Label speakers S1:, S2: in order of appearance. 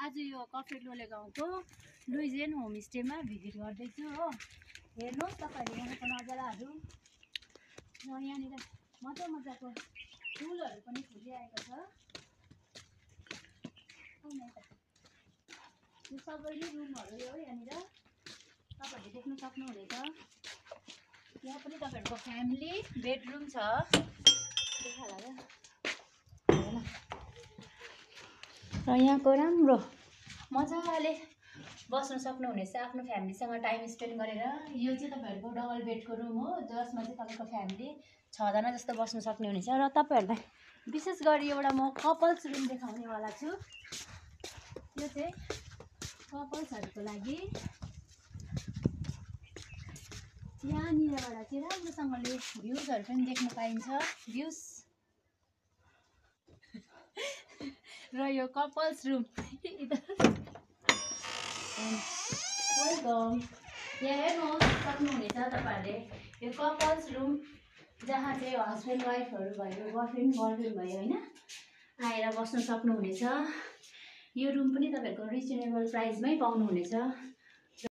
S1: आज यो कफेर लोले गाउँको लुइजेन होमस्टेमा भिजिट गर्दैछु हो। हेर्नुहोस् तपाईहरुले यहाँको नजाराहरू र यहाँनिर मजाको फुलहरू पनि फुलिरहेको छ। यो सबै नै रुमहरू हो। यहाँनिर तपाईहरुले देख्न सक्नुहुनेछ। यहाँ पनि तपाईहरुको फ्यामिली बेडरुम छ। देखाला र यहाँको राम्रो मजाले बस्न सक्नुहुनेछ आफ्नो फ्यामिलीसँग टाइम स्पेन्ड गरेर। यो चाहिँ तपाईहरुको डबल बेडको रुम हो, जसमा चाहिँ तपाईको फ्यामिली 6 जना जस्तो बस्न सक्ने हुनेछ। र तपाईहरुलाई विशेष गरी एउटा म कपल्स रुम देखाउने वाला छु। यो चाहिँ कपल्सहरुको लागि यहाँनिरबाट चाहिँ राम्रोसँगले भ्यूजहरु पनि देख्न पाइन्छ। भ्यूज र यो कपल्स रुम वेलकम। यहाँ हेर्नुहोस् सक्नुहुनेछ तपाईहरुले यो कपल्स रुम, जहाँ चाहिँ हस्बेन्ड वाइफहरु भयो, गर्लफ्रेन्ड भयो हैन, आएर बस्न सक्नुहुनेछ। यो रुम पनि तपाईहरुको रिजनेबल प्राइसमै पाउनुहुनेछ।